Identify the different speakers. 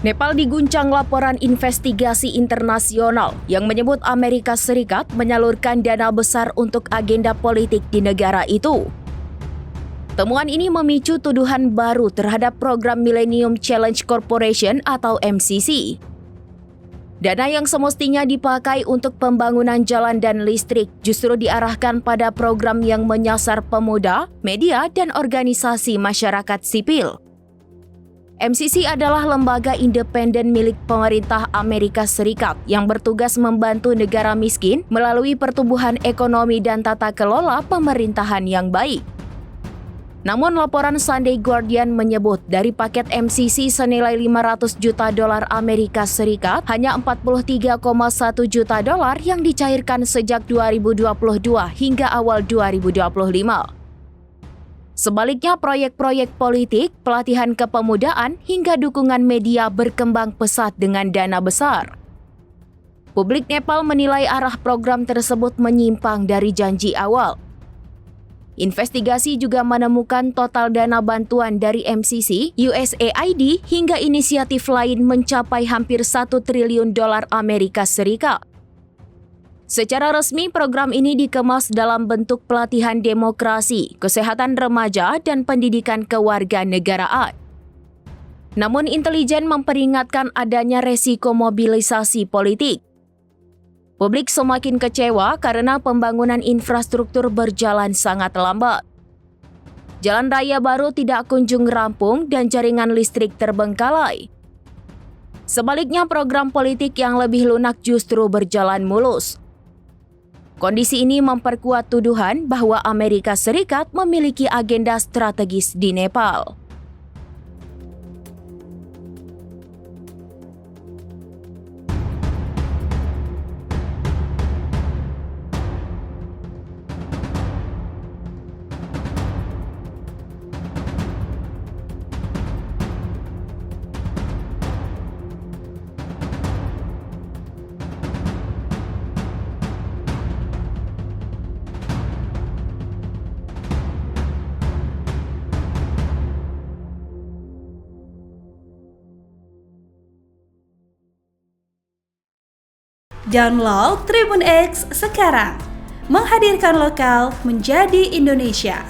Speaker 1: Nepal diguncang laporan investigasi internasional yang menyebut Amerika Serikat menyalurkan dana besar untuk agenda politik di negara itu. Temuan ini memicu tuduhan baru terhadap program Millennium Challenge Corporation atau MCC. Dana yang semestinya dipakai untuk pembangunan jalan dan listrik justru diarahkan pada program yang menyasar pemuda, media, dan organisasi masyarakat sipil. MCC adalah lembaga independen milik pemerintah Amerika Serikat yang bertugas membantu negara miskin melalui pertumbuhan ekonomi dan tata kelola pemerintahan yang baik. Namun laporan Sunday Guardian menyebut dari paket MCC senilai 500 juta dolar Amerika Serikat, hanya 43,1 juta dolar yang dicairkan sejak 2022 hingga awal 2025. Sebaliknya, proyek-proyek politik, pelatihan kepemudaan, hingga dukungan media berkembang pesat dengan dana besar. Publik Nepal menilai arah program tersebut menyimpang dari janji awal. Investigasi juga menemukan total dana bantuan dari MCC, USAID, hingga inisiatif lain mencapai hampir 1 triliun dolar Amerika Serikat. Secara resmi, program ini dikemas dalam bentuk pelatihan demokrasi, kesehatan remaja, dan pendidikan kewarganegaraan. Namun, intelijen memperingatkan adanya resiko mobilisasi politik. Publik semakin kecewa karena pembangunan infrastruktur berjalan sangat lambat. Jalan raya baru tidak kunjung rampung dan jaringan listrik terbengkalai. Sebaliknya, program politik yang lebih lunak justru berjalan mulus. Kondisi ini memperkuat tuduhan bahwa Amerika Serikat memiliki agenda strategis di Nepal.
Speaker 2: Download Tribun X sekarang, menghadirkan lokal menjadi Indonesia.